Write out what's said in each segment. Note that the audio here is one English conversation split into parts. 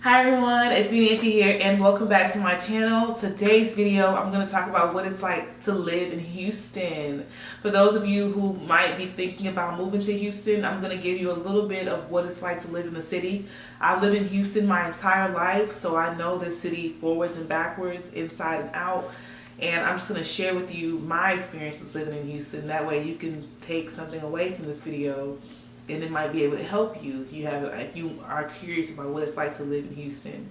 Hi everyone, it's me Nancy here and welcome back to my channel. Today's video I'm going to talk about what it's like to live in Houston. For those of you who might be thinking about moving to Houston, I'm going to give you a little bit of what it's like to live in the city. I've lived in Houston my entire life, so I know this city forwards and backwards, inside and out. And I'm just going to share with you my experiences living in Houston. That way you can take something away from this video and it might be able to help you if you are curious about what it's like to live in Houston.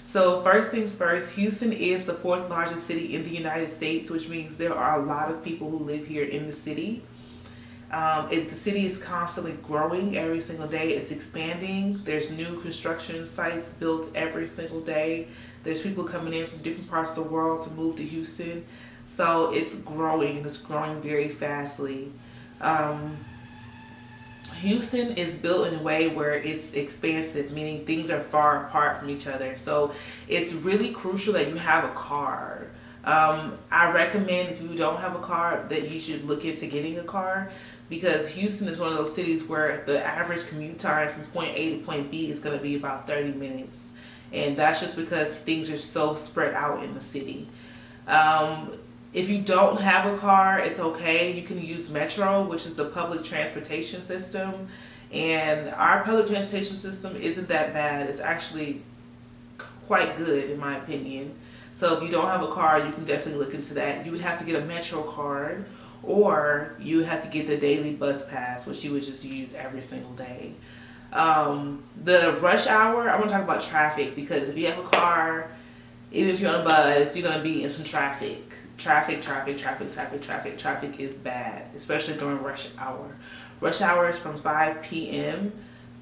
So first things first, Houston is the fourth largest city in the United States, which means there are a lot of people who live here in the city. The city is constantly growing every single day. It's expanding. There's new construction sites built every single day. There's people coming in from different parts of the world to move to Houston. So it's growing, and it's growing very fastly. Houston is built in a way where it's expansive, meaning things are far apart from each other. So it's really crucial that you have a car. I recommend if you don't have a car that you should look into getting a car, because Houston is one of those cities where the average commute time from point A to point B is going to be about 30 minutes. And that's just because things are so spread out in the city. If you don't have a car, it's okay. You can use Metro, which is the public transportation system. And our public transportation system isn't that bad. It's actually quite good, in my opinion. So if you don't have a car, you can definitely look into that. You would have to get a Metro card, or you would have to get the daily bus pass, which you would just use every single day. The rush hour, I want to talk about traffic, because if you have a car, even if you're on a bus, you're going to be in some traffic. Traffic is bad, especially during rush hour. Rush hour is from 5 p.m.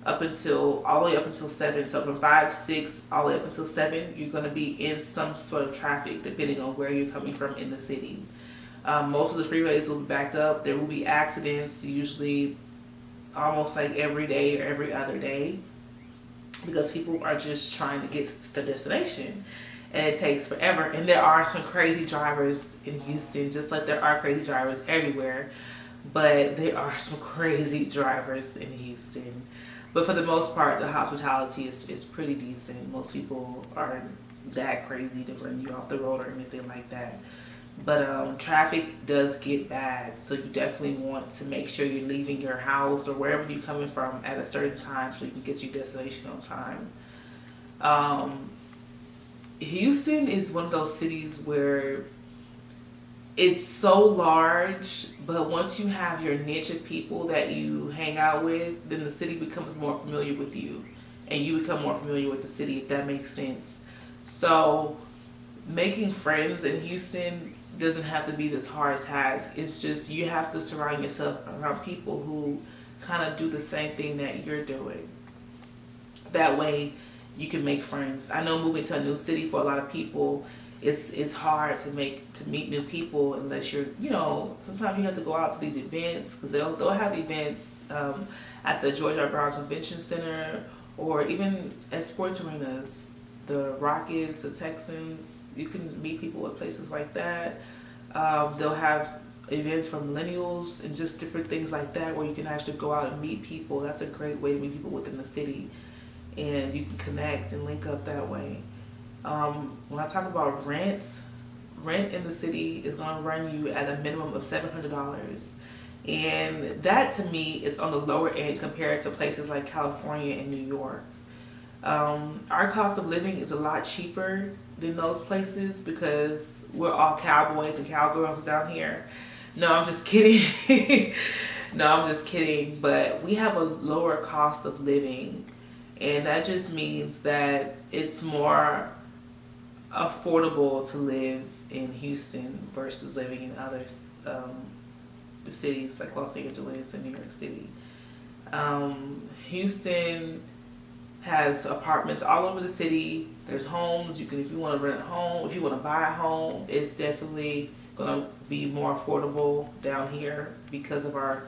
All the way up until 7. So from 5, 6, all the way up until 7, you're going to be in some sort of traffic, depending on where you're coming from in the city. Most of the freeways will be backed up. There will be accidents, usually almost like every day or every other day, because people are just trying to get to the destination. And it takes forever. And there are some crazy drivers in Houston, just like there are crazy drivers everywhere. But there are some crazy drivers in Houston. But for the most part, the hospitality is pretty decent. Most people aren't that crazy to run you off the road or anything like that. But traffic does get bad. So you definitely want to make sure you're leaving your house or wherever you're coming from at a certain time so you can get to your destination on time. Houston is one of those cities where it's so large, but once you have your niche of people that you hang out with, then the city becomes more familiar with you, and you become more familiar with the city, if that makes sense. So making friends in Houston doesn't have to be this hard task. It's just you have to surround yourself around people who kind of do the same thing that you're doing. That way you can make friends. I know moving to a new city for a lot of people, it's hard to meet new people unless you're, sometimes you have to go out to these events, because they'll have events at the George R. Brown Convention Center, or even at sports arenas, the Rockets, the Texans. You can meet people at places like that. They'll have events for millennials and just different things like that, where you can actually go out and meet people. That's a great way to meet people within the city, and you can connect and link up that way. When I talk about rent in the city is going to run you at a minimum of $700, and that to me is on the lower end compared to places like California and New York. Our cost of living is a lot cheaper than those places because we're all cowboys and cowgirls down here. No, I'm just kidding. No, I'm just kidding. But we have a lower cost of living, and that just means that it's more affordable to live in Houston versus living in other the cities like Los Angeles and New York City. Houston has apartments all over the city. There's homes. If you want to rent a home, if you want to buy a home, it's definitely going to be more affordable down here because of our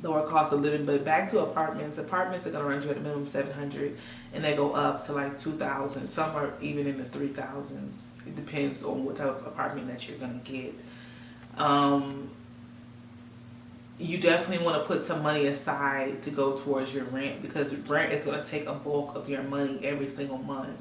lower cost of living. But back to apartments are going to run you at a minimum $700, and they go up to like $2,000. Some are even in the $3,000s. It depends on what type of apartment that you're going to get. you definitely want to put some money aside to go towards your rent, because rent is going to take a bulk of your money every single month.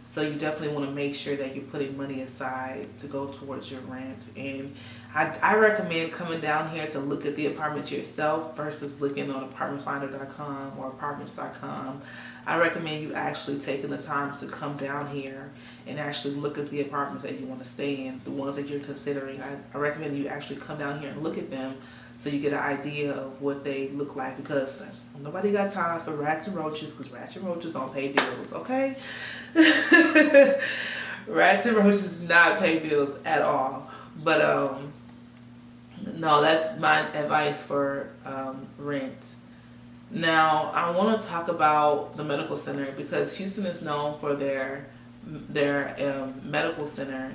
So you definitely want to make sure that you're putting money aside to go towards your rent. And I recommend coming down here to look at the apartments yourself versus looking on apartmentfinder.com or apartments.com. I recommend you actually taking the time to come down here and actually look at the apartments that you want to stay in, the ones that you're considering. I recommend you actually come down here and look at them so you get an idea of what they look like, because nobody got time for rats and roaches, because rats and roaches don't pay bills, okay? Rats and roaches do not pay bills at all. But no, that's my advice for rent. Now, I want to talk about the medical center, because Houston is known for their medical center,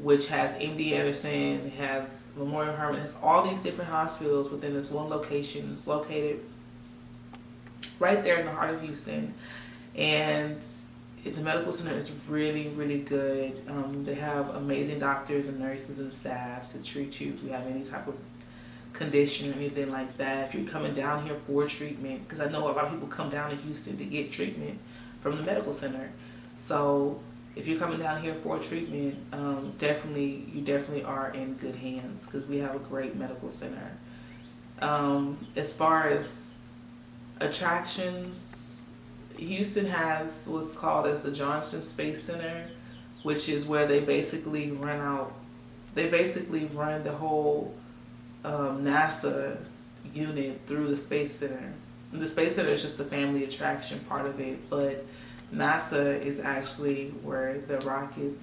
which has MD Anderson, has Memorial Hermann, has all these different hospitals within this one location. It's located right there in the heart of Houston, and the medical center is really, really good. They have amazing doctors and nurses and staff to treat you if you have any type of condition or anything like that. If you're coming down here for treatment, because I know a lot of people come down to Houston to get treatment from the medical center. So if you're coming down here for treatment, you definitely are in good hands, because we have a great medical center. As far as attractions, Houston has what's called as the Johnson Space Center, which is where they basically run the whole NASA unit through the Space Center. And the Space Center is just the family attraction part of it, but NASA is actually where the rockets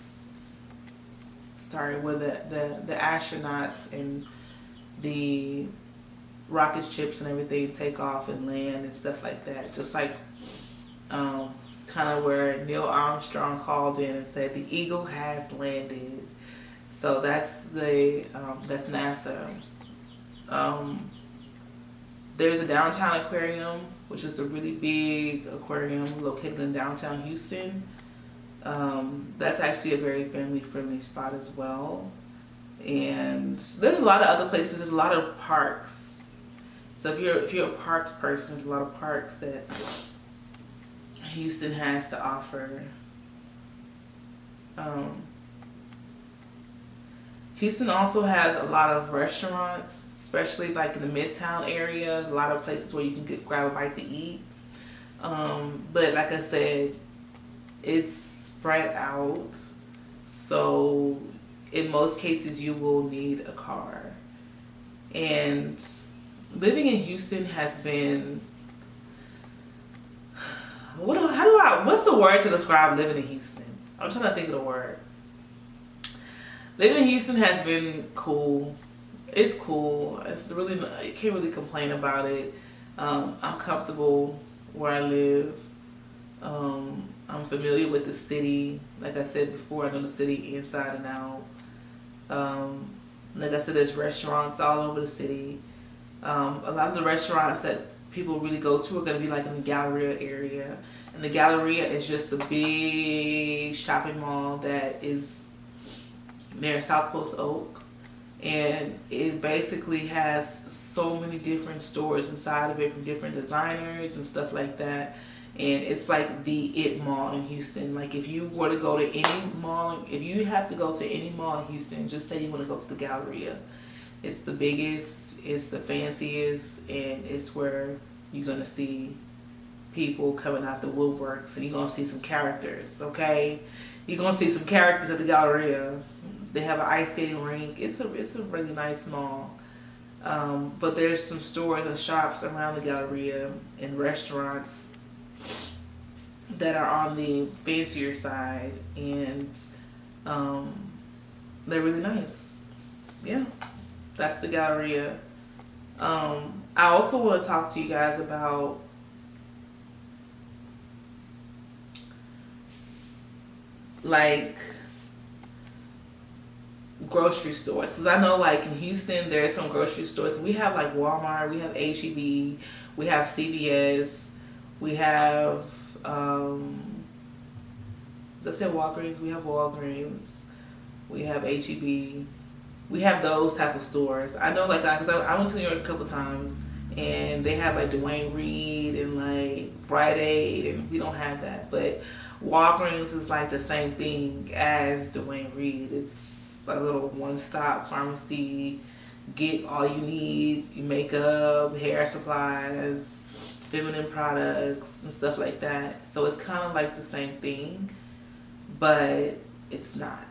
started, where the astronauts and the rocket ships and everything take off and land and stuff like that. Just like it's kind of where Neil Armstrong called in and said the Eagle has landed. So that's NASA. There's a downtown aquarium, which is a really big aquarium located in downtown Houston. That's actually a very family-friendly spot as well. And there's a lot of other places. There's a lot of parks. So if you're a parks person, there's a lot of parks that Houston has to offer. Houston also has a lot of restaurants, especially like in the Midtown area. A lot of places where you can grab a bite to eat. But like I said, it's spread out. So in most cases, you will need a car. And living in Houston has been, what's the word to describe living in Houston? I'm trying to think of the word. Living in Houston has been cool. It's cool. You can't really complain about it. I'm comfortable where I live. I'm familiar with the city. Like I said before, I know the city inside and out. Like I said, there's restaurants all over the city. A lot of the restaurants that people really go to are going to be like in the Galleria area. And the Galleria is just a big shopping mall that is near South Post Oak. And it basically has so many different stores inside of it from different designers and stuff like that. And it's like the it mall in Houston. Like if you were to go to any mall, if you have to go to any mall in Houston, just say you want to go to the Galleria. It's the biggest, it's the fanciest, and it's where you're going to see people coming out the woodworks, and you're going to see some characters, okay? You're going to see some characters at the Galleria. They have an ice skating rink. It's a really nice mall. But there's some stores and shops around the Galleria and restaurants that are on the fancier side, and they're really nice. Yeah, that's the Galleria. I also want to talk to you guys about like grocery stores, because I know like in Houston there's some grocery stores. We have like Walmart, we have H-E-B, we have CVS, we have let's say Walgreens, we have Walgreens, we have H-E-B, We have those type of stores. I know, like, because I went to New York a couple times, and they have like Dwayne Reed and like Rite Aid, and we don't have that. But Walgreens is like the same thing as Dwayne Reed. It's a little one-stop pharmacy. Get all you need: your makeup, hair supplies, feminine products, and stuff like that. So it's kind of like the same thing, but it's not.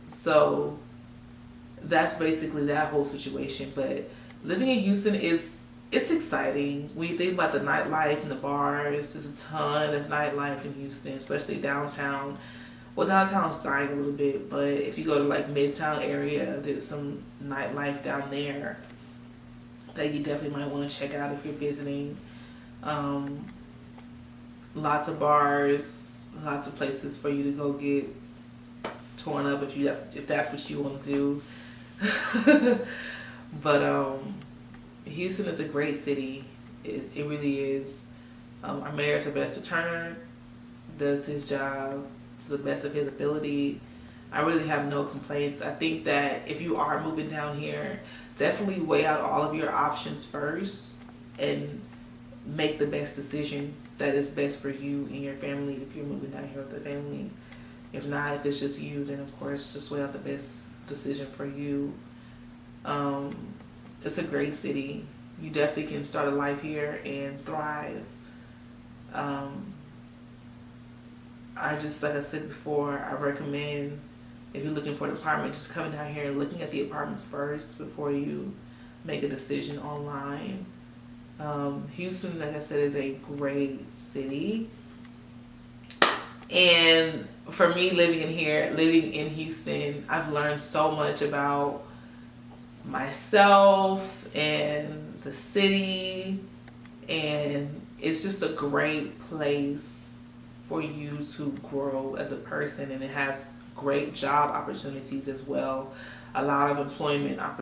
So that's basically that whole situation. But living in Houston it's exciting. When you think about the nightlife and the bars, there's a ton of nightlife in Houston, especially downtown. Well, downtown's dying a little bit, but if you go to like Midtown area, there's some nightlife down there that you definitely might want to check out if you're visiting. Lots of bars, lots of places for you to go get torn up if that's what you want to do. But Houston is a great city. It really is. Our mayor, Sylvester Turner, does his job to the best of his ability. I really have no complaints. I think that if you are moving down here, definitely weigh out all of your options first and make the best decision that is best for you and your family if you're moving down here with the family. If not, if it's just you, then of course just weigh out the best decision for you. It's a great city. You definitely can start a life here and thrive. I just, like I said before, I recommend, if you're looking for an apartment, just coming down here and looking at the apartments first before you make a decision online. Houston, like I said, is a great city. And for me, living in Houston, I've learned so much about myself and the city, and it's just a great place for you to grow as a person, and it has great job opportunities as well. A lot of employment opportunities